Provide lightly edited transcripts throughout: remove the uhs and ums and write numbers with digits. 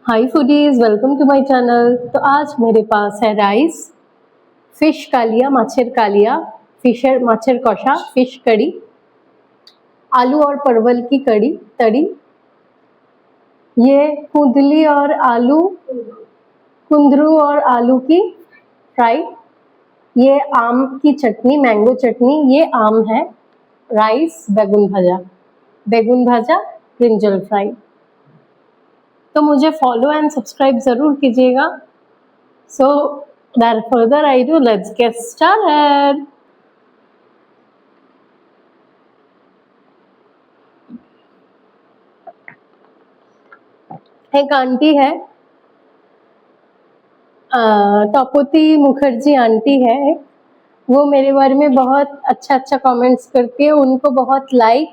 Hi foodies, welcome to my channel. तो आज मेरे पास है राइस, फिश कालिया, माछेर कालिया, फिशर माछेर कषा, फिश कड़ी, आलू और परवल की कड़ी तड़ी, ये कुंदली और आलू, कुंदरू और आलू की फ्राई, ये आम की चटनी, मैंगो चटनी, ये आम है, राइस, बैगुन भाजा, ब्रिंजल फ्राई। तो मुझे फॉलो एंड सब्सक्राइब जरूर कीजिएगा। So, without further ado, let's get started. एक आंटी है, तपोती मुखर्जी आंटी है, वो मेरे बारे में बहुत अच्छा अच्छा कमेंट्स करती है। उनको बहुत लाइक,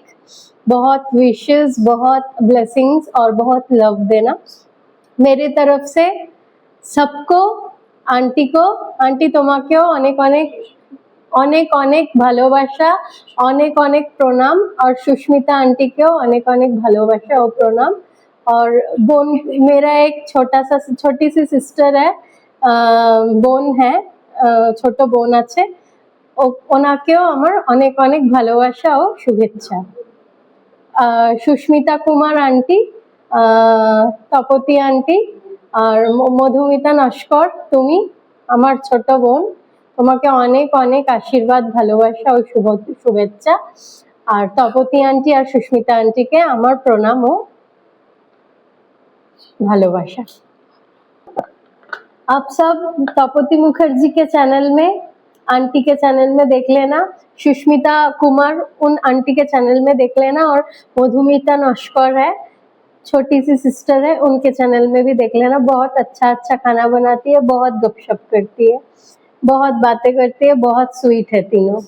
बहुत विशेस, बहुत ब्लेसिंग्स और बहुत लव देना मेरे तरफ से सबको। आंटी को, आंटी তোমাকেও অনেক অনেক অনেক অনেক ভালোবাসা, অনেক অনেক প্রণাম। और सुष्मिता आंटी को अनेक अनेक ভালোবাসা और प्रणाम। और बोन, मेरा एक छोटी सी सिस्टर है, बोन है, छोटो बोन আছে, ওনাকেও আমার অনেক অনেক ভালোবাসা ও শুভেচ্ছা। সুস্মিতা কুমার আন্টি, তপতি আন্টি আর মধুমিতা নস্কর, তুমি আমার ছোট বোন, তোমাকে অনেক অনেক আশীর্বাদ, ভালোবাসা ও শুভেচ্ছা। আর তপতি আন্টি আর সুস্মিতা আন্টিকে আমার প্রণাম ও ভালোবাসা। आप सब तपती मुखर्जी के चैनल में, आंटी के चैनल में देख लेना, सुष्मिता कुमार उन आंटी के चैनल में देख लेना, और मधुमिता नस्कर है, छोटी सी सिस्टर है, उनके चैनल में भी देख लेना। बहुत अच्छा अच्छा खाना बनाती है, बहुत गपशप करती है, बहुत बातें करती है, बहुत स्वीट है तीनों।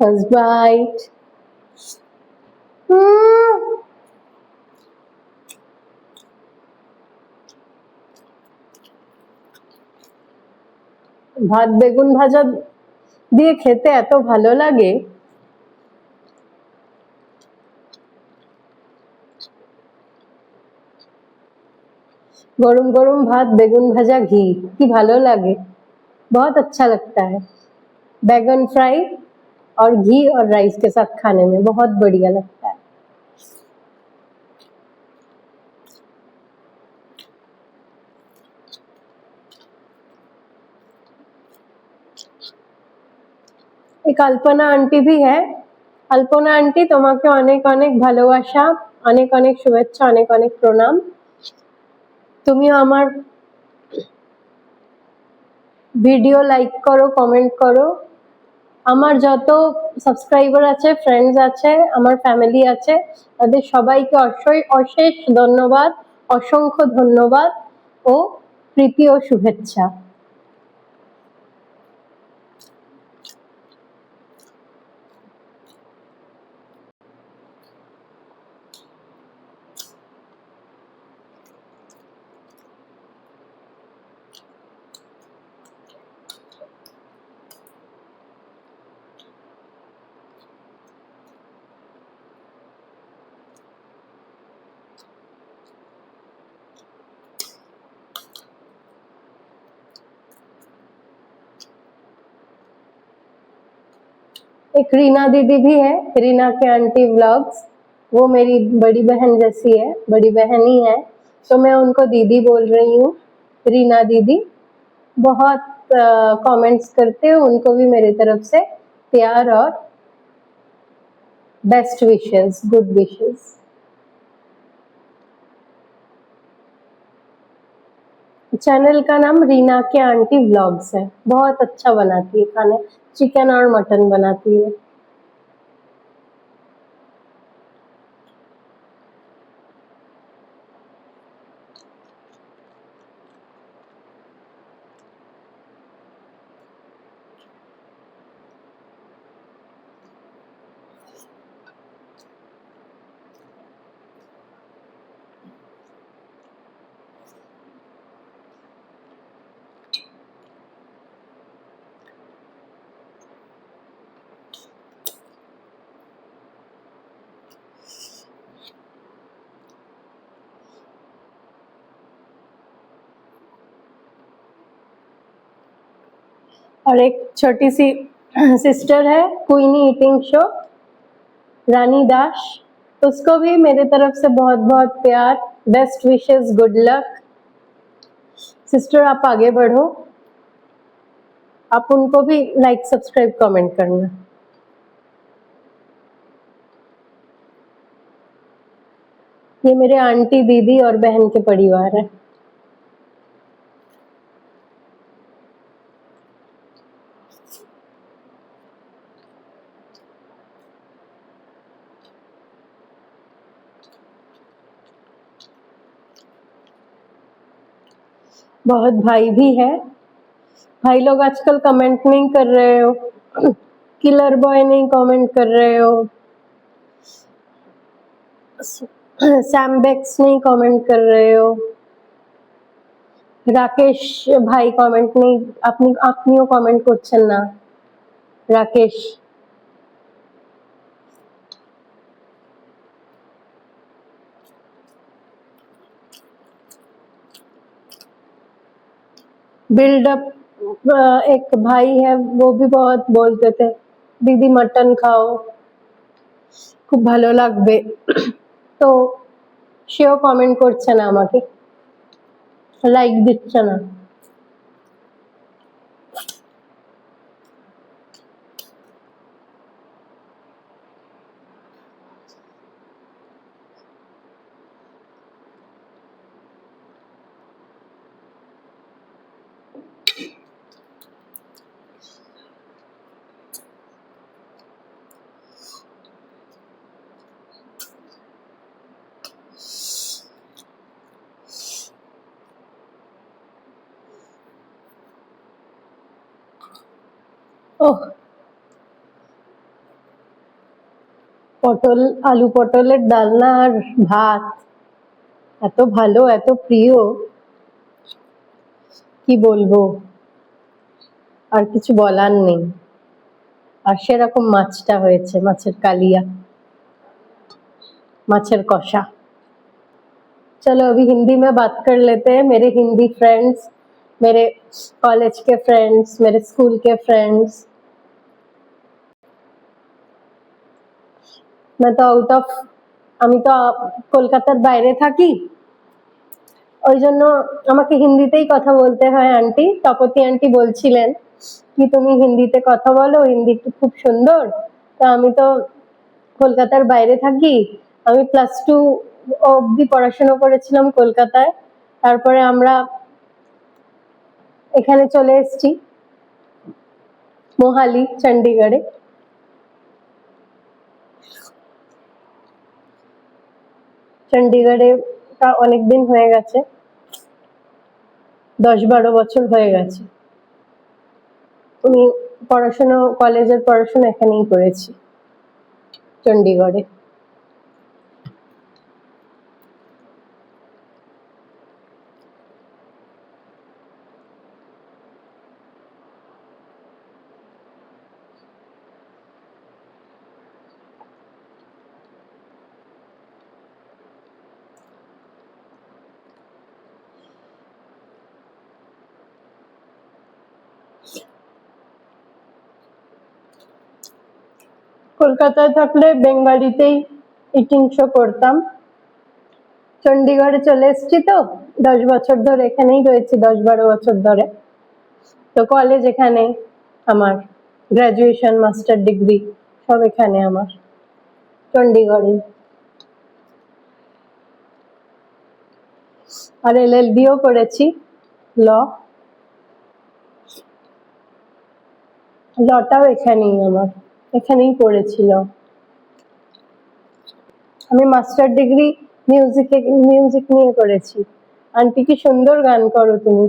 First bite. ভাত বেগুন ভাজা দিয়ে খেতে এত ভালো লাগে। गरम गरम भात बैगन भाजा घी की भालो लगे, बहुत अच्छा लगता है। बैगन फ्राई और घी और राइस के साथ खाने में बहुत बढ़िया लगता है। एक अल्पना आंटी भी है। अल्पना आंटी তোমাকে অনেক অনেক ভালোবাসা, অনেক অনেক শুভেচ্ছা, অনেক অনেক প্রণাম। তুমিও আমার ভিডিও লাইক করো, কমেন্ট করো। আমার যত সাবস্ক্রাইবার আছে, ফ্রেন্ডস আছে, আমার ফ্যামিলি আছে, তাদের সবাইকে অশেষ ধন্যবাদ, অসংখ্য ধন্যবাদ ও প্রীতি ও শুভেচ্ছা। एक रीना दीदी भी है, रीना के आंटी व्लॉग्स, वो मेरी बड़ी बहन जैसी है, बड़ी बहन ही है, तो मैं उनको दीदी बोल रही हूँ, रीना दीदी। बहुत कमेंट्स करते हैं, उनको भी मेरी तरफ से प्यार और best wishes, good wishes. Channel का नाम रीना के आंटी व्लॉग्स है। बहुत अच्छा बनाती है खाना, चिकन और मटन बनाती है। और एक छोटी सी सिस्टर है क्वीनी ईटिंग शो, रानी दास, उसको भी मेरे तरफ से बहुत बहुत प्यार, best wishes, good luck. Sister आप आगे बढ़ो, आप उनको भी लाइक सब्सक्राइब कमेंट करना। ये मेरे आंटी, दीदी और बहन के परिवार है। बहुत भाई भी है। भाई लोग आजकल कमेंट नहीं कर रहे हो, किलर बॉय नहीं कमेंट कर रहे हो, सैमबेक्स नहीं कमेंट कर रहे हो, রাকেশ ভাই কমেন্ট নেই, আপনিও কমেন্ট করছেন না রাকেশ। बिल्डअप एक भाई है, वो भी बहुत बोलते थे दीदी मटन खाओ, খুব ভালো লাগবে, তো সেও কমেন্ট করছে না, আমাকে লাইক দিচ্ছে না। ওহ, পটল, আলু পটলের ডালনা আর ভাত এত ভালো, এত প্রিয়, কি বলবো, আর কিছু বলার নেই। আর সেরকম মাছটা হয়েছে, মাছের কালিয়া, माछर कौशा। चलो अभी हिंदी में बात कर लेते हैं। मेरे हिंदी फ्रेंड्स, मेरे कॉलेज के फ्रेंड्स, मेरे स्कूल के फ्रेंड्स, मैं तो आउट ऑफ, আমি তো কলকাতার বাইরে থাকি, ওই জন্য আমাকে হিন্দিতেই কথা বলতে হয়। আন্টি, তপতি আন্টি বলছিলেন কি তুমি হিন্দিতে কথা বলো, হিন্দি খুব সুন্দর। তো আমি তো কলকাতার বাইরে থাকি, আমি +2 অবধি পড়াশোনা করেছিলাম কলকাতায়, তারপরে আমরা এখানে চলে এসেছি মোহালি, চণ্ডীগড়ে। চণ্ডীগড়ে তা অনেকদিন হয়ে গেছে, 10-12 বছর হয়ে গেছে। আমি পড়াশোনা, কলেজের পড়াশোনা এখানেই করেছি, চণ্ডীগড়ে। কলকাতায় থাকলে বেঙ্গলিতেই ইটিং শো করতাম, চণ্ডীগড়ে চলে এসেছি তো 10 বছর ধরে এখানেই রয়েছি, 10-12 বছর ধরে। তো কলেজ এখানে, আমার গ্রাজুয়েশন, মাস্টার ডিগ্রি সব এখানে আমার, চণ্ডীগড়ে। আর LLB ও করেছি, ল, লটাও এখানেই, আমার এখানেই পড়েছিল। আমি মাস্টার ডিগ্রি মিউজিক নিয়ে করেছি। আন্টি কি সুন্দর গান করো তুমি,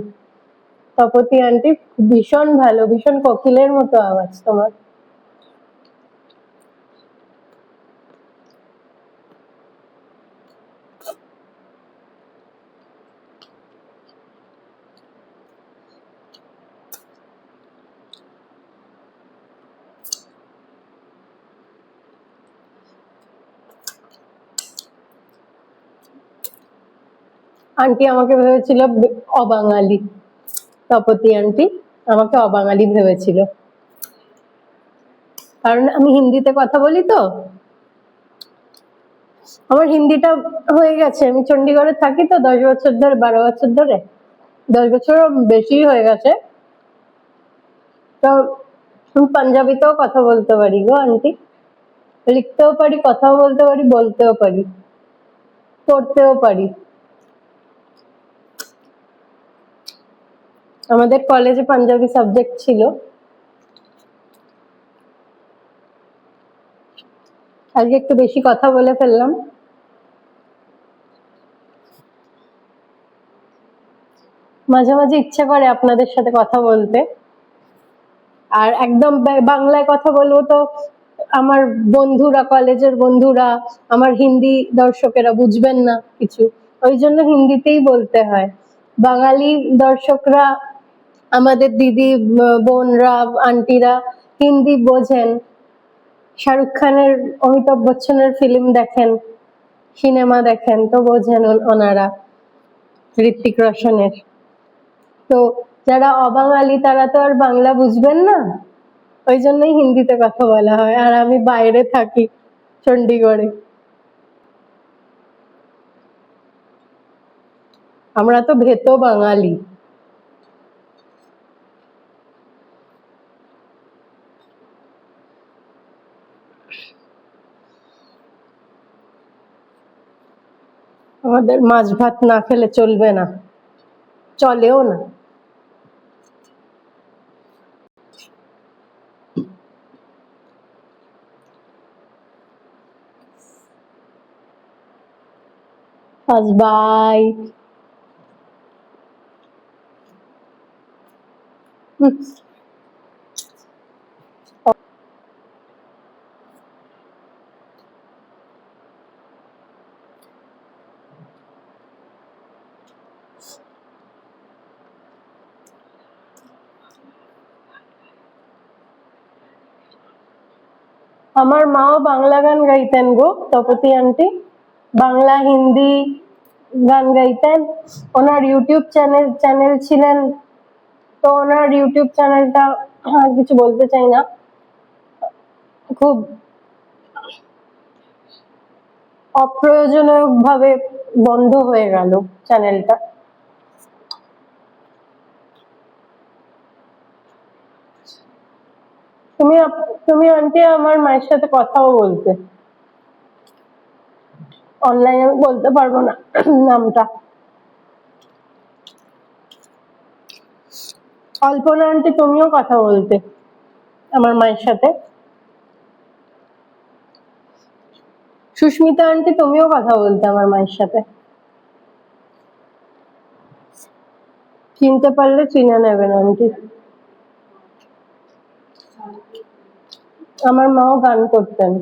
তপতি আন্টি, ভীষণ ভালো, ভীষণ কোকিলের মতো আওয়াজ তোমার। আন্টি আমাকে ভেবেছিল অবাঙালি, তপতি আন্টি আমাকে অবাঙালি ভেবেছিল, কারণ আমি হিন্দিতে কথা বলি তো। আমার হিন্দিটা হয়ে গেছে, আমি চণ্ডীগড়ে থাকি তো 10 বছর ধরে, 12 বছর ধরে, 10 বছরও বেশি হয়ে গেছে। তো আমি পাঞ্জাবিতেও কথা বলতে পারি গো আন্টি, লিখতেও পারি, কথাও বলতে পারি, বলতেও পারি, পড়তেও পারি। আমাদের কলেজে পাঞ্জাবি সাবজেক্ট ছিল। আজকে একটু বেশি কথা বলে ফেললাম। মাঝে মাঝে ইচ্ছা করে আপনাদের সাথে কথা বলতে, আর একদম বাংলায় কথা বলবো তো আমার বন্ধুরা, কলেজের বন্ধুরা, আমার হিন্দি দর্শকেরা বুঝবেন না কিছু, ওই জন্য হিন্দিতেই বলতে হয়। বাঙালি দর্শকরা, আমাদের দিদি বোনরা, আন্টিরা হিন্দি বোঝেন, শাহরুখ খানের, অমিতাভ বচ্চনের ফিল্ম দেখেন, সিনেমা দেখেন, তো বোঝেন ওনারা, ঋত্বিক রোশনের। তো যারা অবাঙালি তারা তো আর বাংলা বুঝবেন না, ওই জন্যই হিন্দিতে কথা বলা হয়। আর আমি বাইরে থাকি, চণ্ডীগড়ে। আমরা তো ভেতো বাঙালি। আমাদের মাছ ভাত না খেলে চলবে না, চলেও না। বাই। আমার মাও বাংলা গান গাইতেন গো তপতি আন্টি, বাংলা হিন্দি গান গাইতেন। ওনার ইউটিউব চ্যানেল ছিলেন, তো ওনার ইউটিউব চ্যানেলটা, আর কিছু বলতে চাই না, খুব অপ্রয়োজনীয় ভাবে বন্ধ হয়ে গেল চ্যানেলটা। তুমি আন্টি আমার মায়ের সাথে কথাও বলতে, অনলাইনে আমি বলতে পারবো না নামটা। অল্পনা আন্টি তুমিও কথা বলতে আমার মায়ের সাথে, সুস্মিতা আন্টি তুমিও কথা বলতে আমার মায়ের সাথে। চিনতে পারলে চিনে নেবেন আন্টি। আমার মাও গান করতেন।